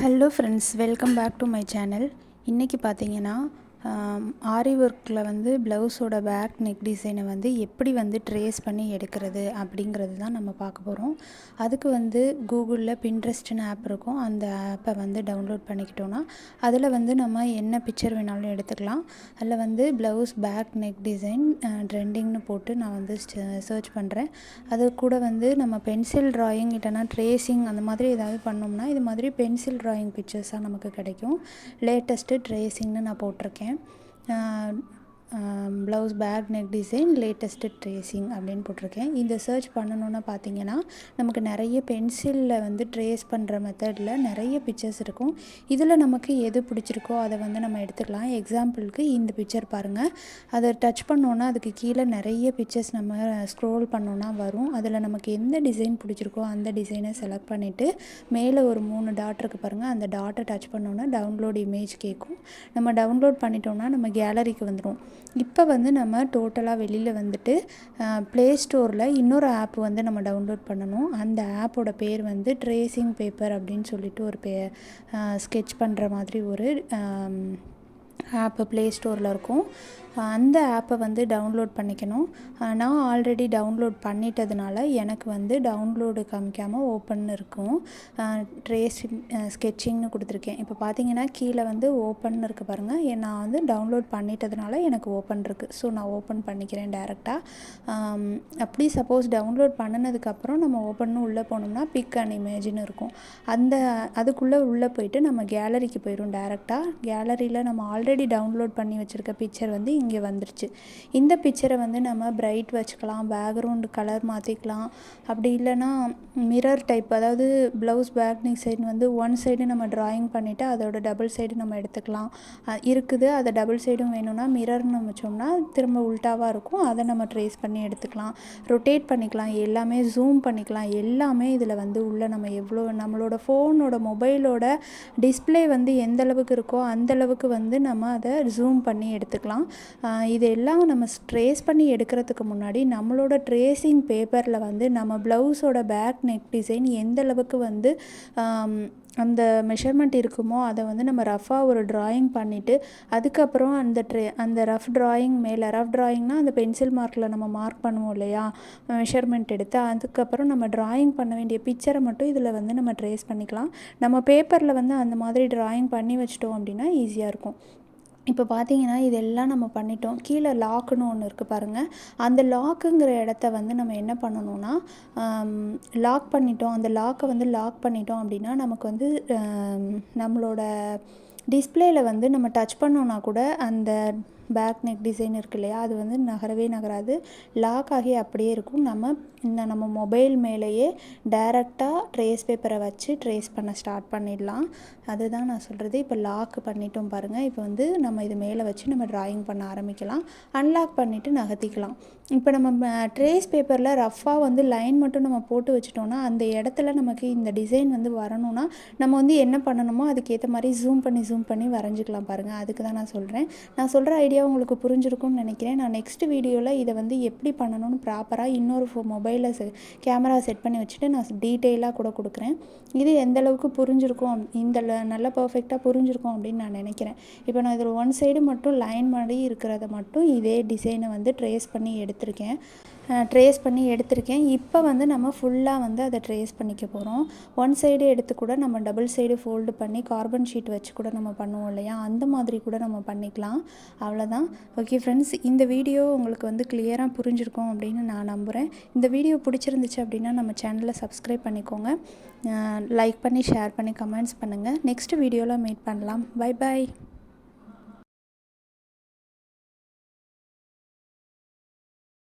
Hello friends, welcome back to my channel. இன்றைக்கி பார்த்தீங்கன்னா ஆரி ஒர்க்கில் வந்து ப்ளவுஸோட பேக் நெக் டிசைனை வந்து எப்படி வந்து ட்ரேஸ் பண்ணி எடுக்கிறது அப்படிங்கிறது தான் நம்ம பார்க்க போகிறோம். அதுக்கு வந்து கூகுளில் பின்ட்ரெஸ்ட்னு ஆப் இருக்கும். அந்த ஆப்பை வந்து டவுன்லோட் பண்ணிக்கிட்டோன்னா அதில் வந்து நம்ம என்ன பிக்சர் வேணாலும் எடுத்துக்கலாம். அதில் வந்து ப்ளவுஸ் பேக் நெக் டிசைன் ட்ரெண்டிங்னு போட்டு நான் வந்து சர்ச் பண்ணுறேன். அது கூட வந்து நம்ம பென்சில் ட்ராயிங் இல்லைனா ட்ரேசிங் அந்த மாதிரி ஏதாவது பண்ணோம்னா இது மாதிரி பென்சில் ட்ராயிங் பிக்சர்ஸாக நமக்கு கிடைக்கும். லேட்டஸ்ட்டு ட்ரேசிங்னு நான் போட்டிருக்கேன். Blouse back neck design latest tracing அப்படின்னு போட்டிருக்கேன். இந்த சர்ச் பண்ணணுன்னு பார்த்தீங்கன்னா நமக்கு நிறைய பென்சிலில் வந்து ட்ரேஸ் பண்ணுற மெத்தடில் நிறைய பிக்சர்ஸ் இருக்கும். இதில் நமக்கு எது பிடிச்சிருக்கோ அதை வந்து நம்ம எடுத்துக்கலாம். எக்ஸாம்பிளுக்கு இந்த பிக்சர் பாருங்கள். அதை டச் பண்ணோன்னா அதுக்கு கீழே நிறைய பிக்சர்ஸ் நம்ம ஸ்க்ரோல் பண்ணோன்னா வரும். அதில் நமக்கு எந்த டிசைன் பிடிச்சிருக்கோ அந்த டிசைனை செலக்ட் பண்ணிவிட்டு மேலே ஒரு 3 டாட் இருக்குது பாருங்கள். அந்த டாட்டை டச் பண்ணோன்னா டவுன்லோட் இமேஜ் கேட்கும். நம்ம டவுன்லோட் பண்ணிட்டோம்னா நம்ம கேலரிக்கு வந்துடும். இப்போ வந்து நம்ம டோட்டலாக வெளியில் வந்துட்டு ப்ளே ஸ்டோரில் இன்னொரு ஆப் வந்து நம்ம டவுன்லோட் பண்ணணும். அந்த ஆப்போட பேர் வந்து ட்ரேசிங் பேப்பர் அப்படின்னு சொல்லிட்டு ஒரு ஸ்கெட்ச் பண்ணுற மாதிரி ஒரு ஆப்பு ப்ளே ஸ்டோரில் இருக்கும். அந்த ஆப்பை வந்து டவுன்லோட் பண்ணிக்கணும். நான் ஆல்ரெடி டவுன்லோட் பண்ணிட்டதுனால எனக்கு வந்து டவுன்லோடு காமிக்காமல் ஓப்பன் இருக்கும். ட்ரேசிங் ஸ்கெட்சிங்னு கொடுத்துருக்கேன். இப்போ பார்த்தீங்கன்னா கீழே வந்து ஓப்பன் இருக்குது பாருங்கள். நான் வந்து டவுன்லோட் பண்ணிட்டதுனால எனக்கு ஓப்பன் இருக்குது. ஸோ நான் ஓப்பன் பண்ணிக்கிறேன் டேரெக்டாக. அப்படி சப்போஸ் டவுன்லோட் பண்ணினதுக்கப்புறம் நம்ம ஓப்பன்னு உள்ளே போனோம்னா பிக் அண்ட் இமேஜ்னு இருக்கும். அதுக்குள்ளே உள்ளே போயிட்டு நம்ம கேலரிக்கு போயிடும் டேரெக்டாக. கேலரியில் நம்ம ஆல்ரெடி டவுன்லோட் பண்ணி வச்சுருக்க பிக்சர் வந்து இங்கே வந்துருச்சு. இந்த பிக்சரை வந்து நம்ம பிரைட் வச்சுக்கலாம், பேக்ரவுண்டு கலர் மாற்றிக்கலாம். அப்படி இல்லைன்னா மிரர் டைப், அதாவது ப்ளவுஸ் பேக் நெக் சைடு வந்து ஒன் சைடு நம்ம ட்ராயிங் பண்ணிவிட்டு அதோட டபுள் சைடு நம்ம எடுத்துக்கலாம். இருக்குது அதை டபுள் சைடும் வேணும்னா மிரர்னு வச்சோம்னா திரும்ப உல்ட்டாவாக இருக்கும். அதை நம்ம ட்ரேஸ் பண்ணி எடுத்துக்கலாம். ரொட்டேட் பண்ணிக்கலாம், எல்லாமே ஜூம் பண்ணிக்கலாம். எல்லாமே இதில் வந்து உள்ள நம்ம எவ்வளோ நம்மளோட ஃபோனோட மொபைலோட டிஸ்பிளே வந்து எந்த அளவுக்கு இருக்கோ அந்தளவுக்கு வந்து நம்ம அதை ஜூம் பண்ணி எடுத்துக்கலாம். இதெல்லாம் நம்ம ட்ரேஸ் பண்ணி எடுக்கிறதுக்கு முன்னாடி நம்மளோட ட்ரேசிங் பேப்பரில் வந்து நம்ம ப்ளவுஸோட பேக் நெக் டிசைன் எந்த அளவுக்கு வந்து அந்த மெஷர்மெண்ட் இருக்குமோ அதை வந்து நம்ம ரஃபாக ஒரு ட்ராயிங் பண்ணிவிட்டு அதுக்கப்புறம் அந்த ரஃப் ட்ராயிங் மேலே ரஃப் ட்ராயிங்னால் அந்த பென்சில் மார்க்கில் நம்ம மார்க் பண்ணுவோம் இல்லையா, மெஷர்மெண்ட் எடுத்து அதுக்கப்புறம் நம்ம ட்ராயிங் பண்ண வேண்டிய பிக்சரை மட்டும் இதில் வந்து நம்ம ட்ரேஸ் பண்ணிக்கலாம். நம்ம பேப்பரில் வந்து அந்த மாதிரி ட்ராயிங் பண்ணி வச்சிட்டோம் அப்படின்னா ஈஸியாக இருக்கும். இப்போ பார்த்தீங்கன்னா இதெல்லாம் நம்ம பண்ணிட்டோம். கீழே லாக்குன்னு ஒன்று இருக்குது பாருங்கள். அந்த லாக்குங்கிற இடத்த வந்து நம்ம என்ன பண்ணணும்னா லாக் பண்ணிட்டோம். அந்த லாக்கை வந்து லாக் பண்ணிட்டோம் அப்படின்னா நமக்கு வந்து நம்மளோட டிஸ்பிளேயில் வந்து நம்ம டச் பண்ணோன்னா கூட அந்த பேக் நெக் டிசைன் இருக்கு இல்லையா, அது வந்து நகரவே நகராது, லாக் ஆகி அப்படியே இருக்கும். நம்ம மொபைல் மேலேயே டைரெக்டாக ட்ரேஸ் பேப்பரை வச்சு ட்ரேஸ் பண்ண ஸ்டார்ட் பண்ணிடலாம். அதுதான் நான் சொல்கிறது. இப்போ லாக் பண்ணிட்டோம் பாருங்கள். இப்போ வந்து நம்ம இது மேலே வச்சு நம்ம ட்ராயிங் பண்ண ஆரம்பிக்கலாம். அன்லாக் பண்ணிவிட்டு நகர்த்திக்கலாம். இப்போ நம்ம ட்ரேஸ் பேப்பரில் ரஃப்பாக வந்து லைன் மட்டும் நம்ம போட்டு வச்சிட்டோன்னா அந்த இடத்துல நமக்கு இந்த டிசைன் வந்து வரணும்னா நம்ம வந்து என்ன பண்ணணுமோ அதுக்கேற்ற மாதிரி ஜூம் பண்ணி வரைஞ்சிக்கலாம் பாருங்கள். அதுக்கு தான் நான் சொல்கிறேன். நான் சொல்கிற ஐடியா உங்களுக்கு புரிஞ்சிருக்கும்னு நினைக்கிறேன். நான் நெக்ஸ்ட் வீடியோவில் இதை வந்து எப்படி பண்ணணும்னு ப்ராப்பராக இன்னொரு மொபைலில் கேமரா செட் பண்ணி வச்சுட்டு நான் டீட்டெயிலாக கூட கொடுக்குறேன். இது எந்த அளவுக்கு புரிஞ்சிருக்கும், நல்லா பர்ஃபெக்டாக புரிஞ்சிருக்கும் அப்படின்னு நான் நினைக்கிறேன். இப்போ நான் இதில் ஒன் சைடு மட்டும் லைன் மாதிரி இருக்கிறத மட்டும் இதே டிசைனை வந்து ட்ரேஸ் பண்ணி எடுத்திருக்கேன். இப்போ வந்து நம்ம ஃபுல்லாக வந்து அதை ட்ரேஸ் பண்ணிக்க போகிறோம். ஒன் சைடு எடுத்து கூட நம்ம டபுள் சைடு ஃபோல்டு பண்ணி கார்பன் ஷீட் வச்சு கூட நம்ம பண்ணுவோம் இல்லையா, அந்த மாதிரி கூட நம்ம பண்ணிக்கலாம். அவ்வளோதான். ஓகே ஃப்ரெண்ட்ஸ், இந்த வீடியோ உங்களுக்கு வந்து கிளியராக புரிஞ்சிருக்கும் அப்படின்னு நான் நம்புகிறேன். இந்த வீடியோ பிடிச்சிருந்துச்சு அப்படின்னா நம்ம சேனலை சப்ஸ்கிரைப் பண்ணிக்கோங்க. லைக் பண்ணி ஷேர் பண்ணி கமெண்ட்ஸ் பண்ணுங்கள். நெக்ஸ்ட் வீடியோவில் மீட் பண்ணலாம். Bye bye.